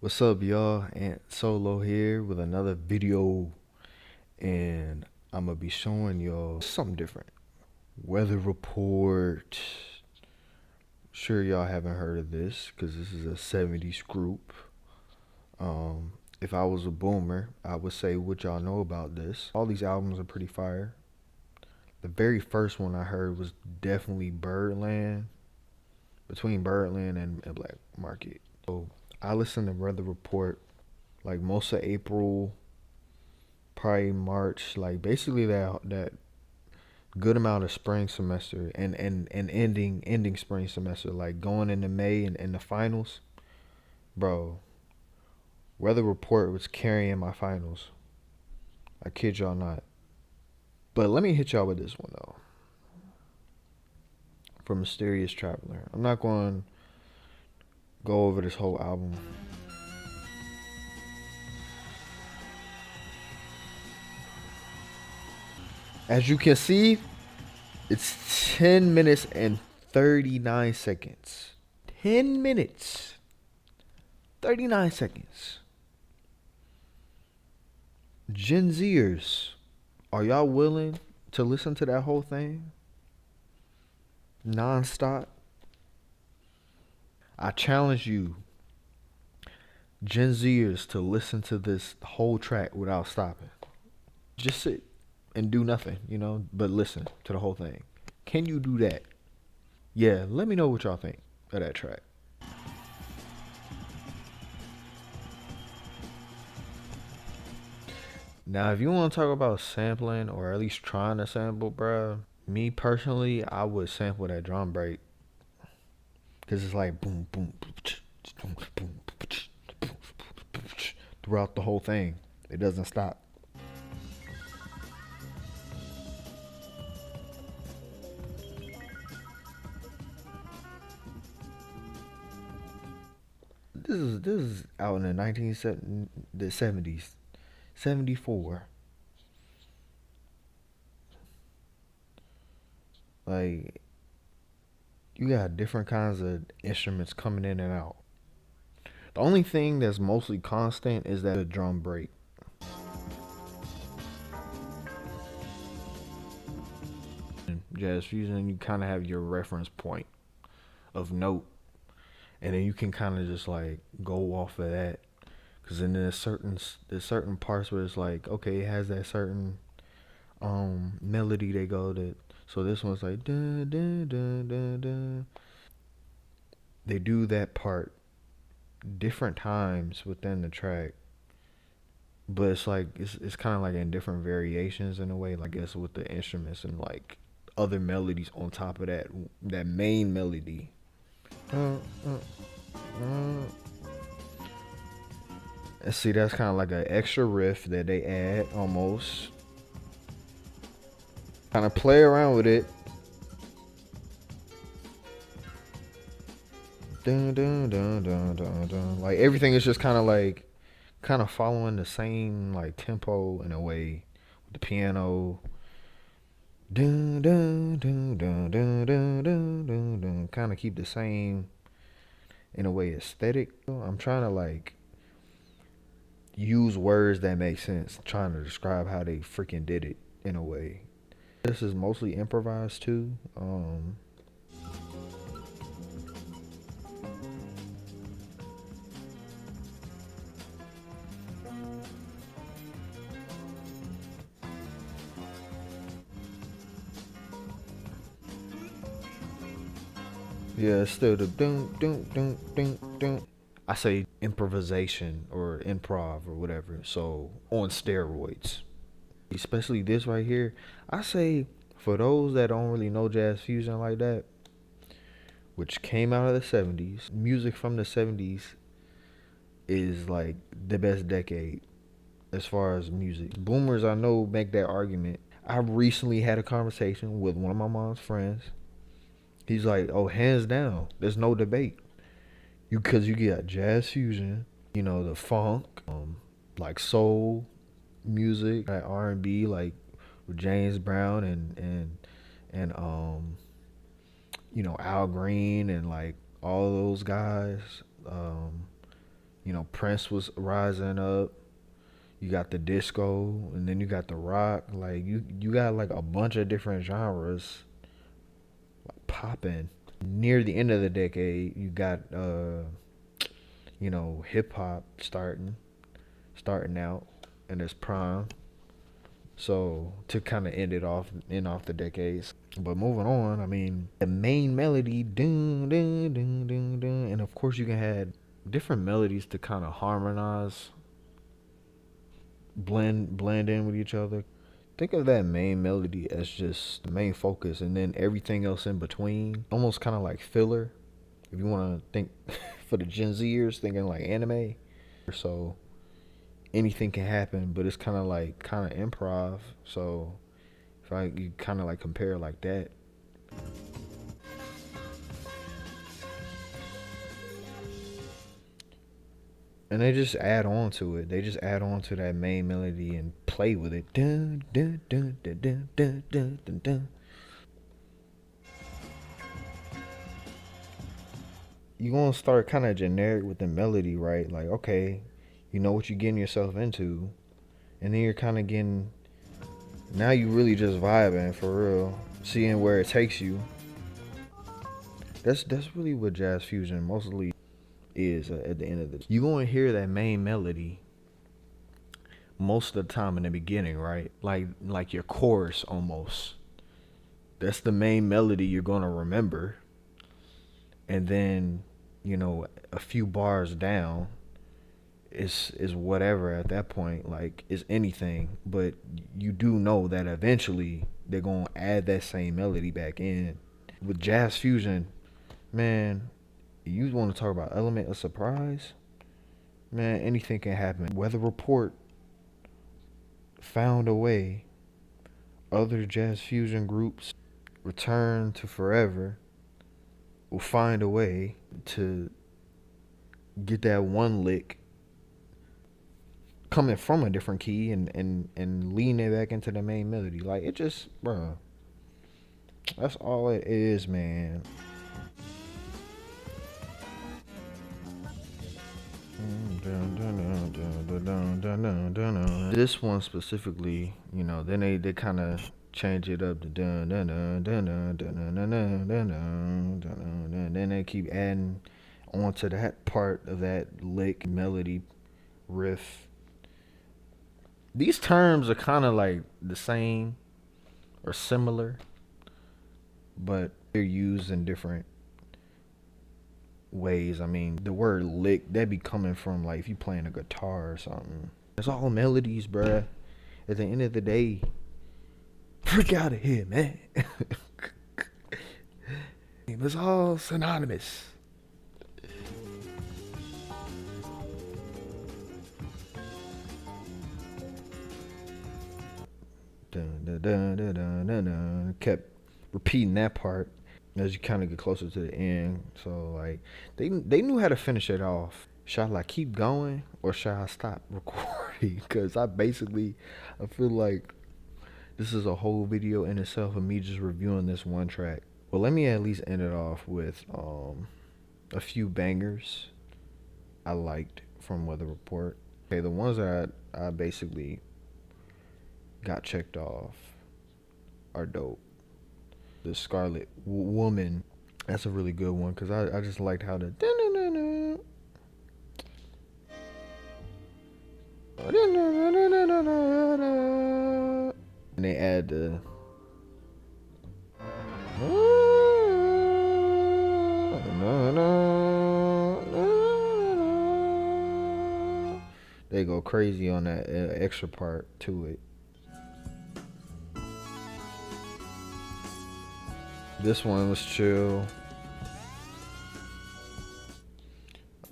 What's up, y'all? Ant Solo here with another video, and I'm gonna be showing y'all something different. Weather report. Sure, y'all haven't heard of this because this is a 70s group. If I was a boomer, I would say, what y'all know about this? All these albums are pretty fire. The very first one I heard was definitely Birdland, between Birdland and Black Market. So I listened to Weather Report like most of April, probably March, like basically that good amount of spring semester and ending spring semester, like going into May and the finals, bro. Weather Report was carrying my finals. I kid y'all not. But let me hit y'all with this one though. For Mysterious Traveler. I'm not going to go over this whole album. As you can see, it's 10 minutes and 39 seconds. 10 minutes, 39 seconds. Gen Zers, are y'all willing to listen to that whole thing nonstop? I challenge you, Gen Zers, to listen to this whole track without stopping. Just sit and do nothing, but listen to the whole thing. Can you do that? Yeah, let me know what y'all think of that track. Now, if you want to talk about sampling or at least trying to sample, bruh, me personally, I would sample that drum break because it's like boom, boom, boom, boom, throughout the whole thing. It doesn't stop. This is out in the 1970s, 74. Like, you got different kinds of instruments coming in and out. The only thing that's mostly constant is that the drum break. Jazz fusion, you kind of have your reference point of note, and then you can kind of just like go off of that. Cause then there's certain parts where it's like, okay, it has that certain melody they go to. So this one's like dun dun dun dun dun. They do that part different times within the track, but it's like it's kind of like in different variations in a way. Like, I guess with the instruments and like other melodies on top of that main melody. Uh, uh, and see, that's kind of like an extra riff that they add almost. Kind of play around with it. Dun, dun, dun, dun, dun, dun. Like everything is just kind of following the same like tempo in a way. With the piano. Dun, dun, dun, dun, dun, dun, dun, dun, dun. Kind of keep the same in a way aesthetic. I'm trying to like use words that make sense, trying to describe how they freaking did it in a way. This is mostly improvised too. Yeah, it's still the dun dun dun dun dun. I say improvisation or improv or whatever. So on steroids, especially this right here. I say for those that don't really know jazz fusion like that, which came out of the 70s, music from the 70s is like the best decade as far as music. Boomers, I know, make that argument. I recently had a conversation with one of my mom's friends. He's like, "Oh, hands down, there's no debate. Because you get jazz fusion, the funk, like soul music, like R&B, like with James Brown and Al Green and like all those guys. Prince was rising up. You got the disco, and then you got the rock. Like you got like a bunch of different genres popping. Near the end of the decade, you got hip hop starting out in its prime. So to kind of end off the decades. But moving on, I mean, the main melody, dun dun dun dun dun, and of course you can have different melodies to kind of harmonize, blend in with each other. Think of that main melody as just the main focus, and then everything else in between, almost kind of like filler. If you want to think for the Gen Zers, thinking like anime, so anything can happen, but it's kind of improv. So if you kind of like compare it like that. And they just add on to it. They just add on to that main melody and play with it. Dun, dun, dun, dun, dun, dun, dun, dun, dun. You're going to start kind of generic with the melody, right? Like, okay, you know what you're getting yourself into. And then you're kind of getting. Now you really just vibing for real. Seeing where it takes you. That's really what jazz fusion mostly is at the end of this. You're going to hear that main melody most of the time in the beginning, right? Like your chorus almost. That's the main melody you're going to remember. And then, a few bars down is whatever at that point, like is anything, but you do know that eventually they're going to add that same melody back in. With jazz fusion, man, you want to talk about element of surprise? Man, anything can happen. Weather Report found a way. Other jazz fusion groups, Return to Forever, will find a way to get that one lick coming from a different key and lean it back into the main melody. Like, it just, bro, that's all it is, man. This one specifically, then they kind of change it up to dun dun dun dun dun dun dun dun dun dun. Then they keep adding onto that part of that lick melody riff. These terms are kind of like the same or similar, but they're used in different ways. I mean, the word lick, that be coming from like if you playing a guitar or something. It's all melodies, bruh. At the end of the day, freak out of here, man. It's all synonymous. Dun, dun, dun, dun, dun, dun, dun. Kept repeating that part as you kind of get closer to the end. So like they knew how to finish it off. Shall I keep going or shall I stop recording? Because I feel like this is a whole video in itself of me just reviewing this one track. Well, let me at least end it off with a few bangers I liked from Weather Report. Okay, the ones that I basically got checked off are dope. The Scarlet Woman, that's a really good one because I just liked how the and they add the they go crazy on that extra part to it. This one was chill.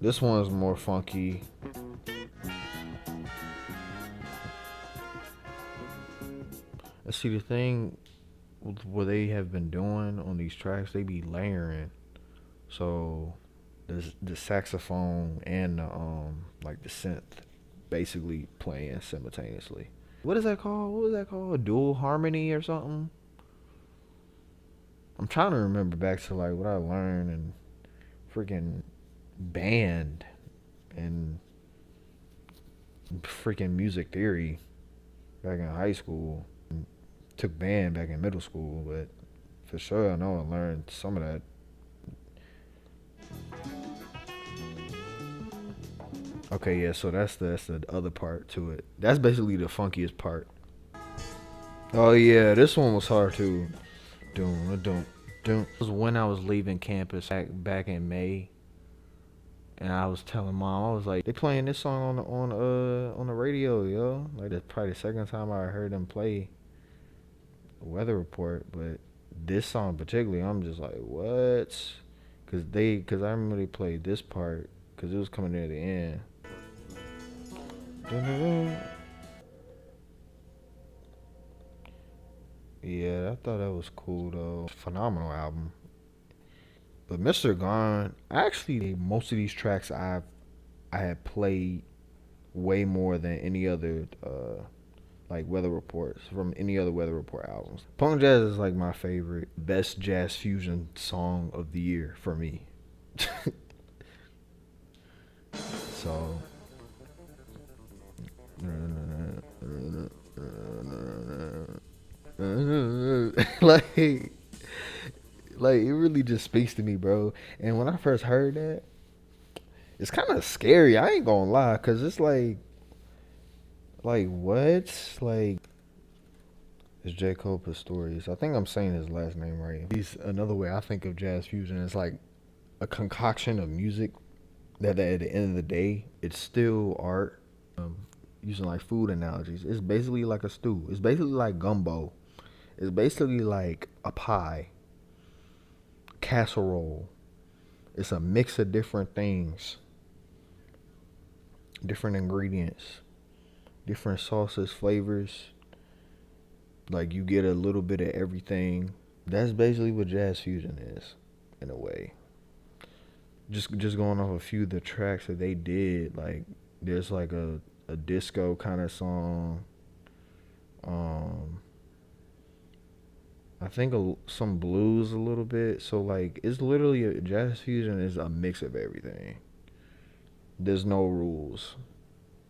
This one's more funky. And see, the thing with what they have been doing on these tracks, they be layering. So the saxophone and the like the synth basically playing simultaneously. What is that called? What was that called? Dual harmony or something? I'm trying to remember back to like what I learned in freaking band and freaking music theory back in high school. Took band back in middle school, but for sure I know I learned some of that. Okay, yeah, so that's the other part to it. That's basically the funkiest part. Oh yeah, this one was hard too. Doom, doom, doom. It was when I was leaving campus back in May, and I was telling mom, I was like, they playing this song on the radio, yo. Like that's probably the second time I heard them play Weather Report, but this song particularly, I'm just like, what? Cause I remember they played this part, cause it was coming near the end. Dun, dun, dun. Yeah, I thought that was cool though. Phenomenal album. But Mr. Gone, actually, most of these tracks I had played way more than any other like Weather Reports from any other Weather Report albums. Punk Jazz is like my favorite, best jazz fusion song of the year for me. So like like it really just speaks to me, bro. And when I first heard that, it's kind of scary. I ain't gonna lie, cause it's like what? Like it's J. Cole Pistorius. I think I'm saying his last name right. He's another way I think of jazz fusion. It's like a concoction of music that at the end of the day, it's still art. Using like food analogies, it's basically like a stew. It's basically like gumbo. It's basically like a pie, casserole. It's a mix of different things, different ingredients, different sauces, flavors. Like you get a little bit of everything. That's basically what jazz fusion is, in a way. Just going off a few of the tracks that they did, like there's like a disco kind of song. Um, I think some blues a little bit. So like it's literally jazz fusion is a mix of everything. There's no rules.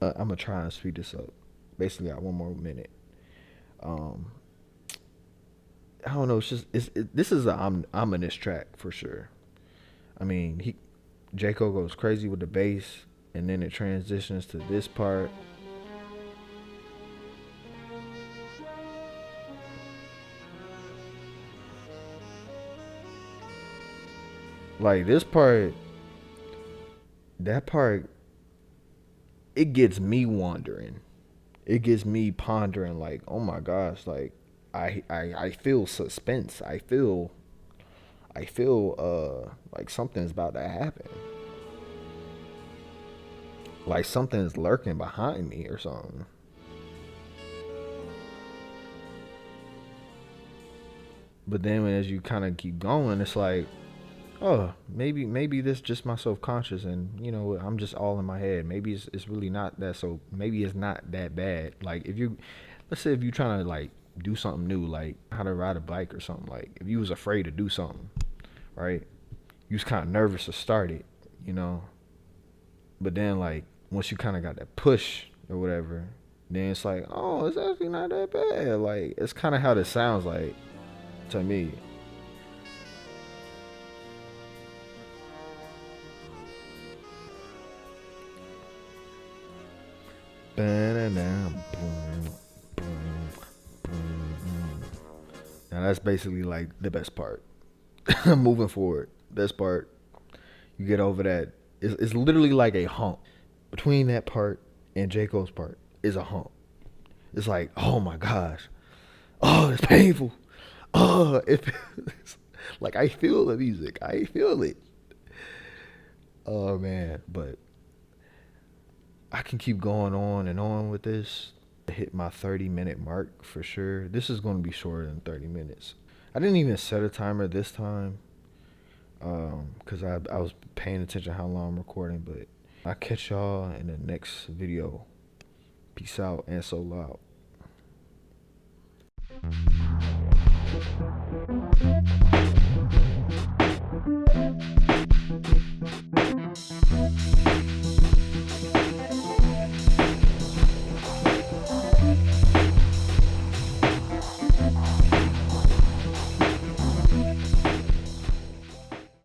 I'm gonna try and speed this up. Basically, got one more minute. Um, I don't know. It's just this is an ominous track for sure. I mean, J Cole goes crazy with the bass, and then it transitions to this part. Like this part, that part, it gets me wondering. It gets me pondering. Like, oh my gosh, like I feel suspense. I feel like something's about to happen. Like something's lurking behind me or something. But then as you kind of keep going, it's like, oh, maybe this just my subconscious, and I'm just all in my head. Maybe it's really not that. So maybe it's not that bad. Like if you, let's say if you trying to like do something new, like how to ride a bike or something. Like if you was afraid to do something, right? You was kind of nervous to start it, you know. But then like once you kind of got that push or whatever, then it's like, oh, it's actually not that bad. Like it's kind of how this sounds like to me. Now that's basically like the best part. Moving forward, best part, you get over that. It's literally like a hump between that part and J. Cole's part is a hump. It's like, oh my gosh, oh, it's painful. Oh, it's like I feel the music. I feel it. Oh man, but I can keep going on and on with this. I hit my 30-minute mark for sure. This is going to be shorter than 30 minutes. I didn't even set a timer this time because I was paying attention how long I'm recording. But I'll catch y'all in the next video. Peace out and so loud.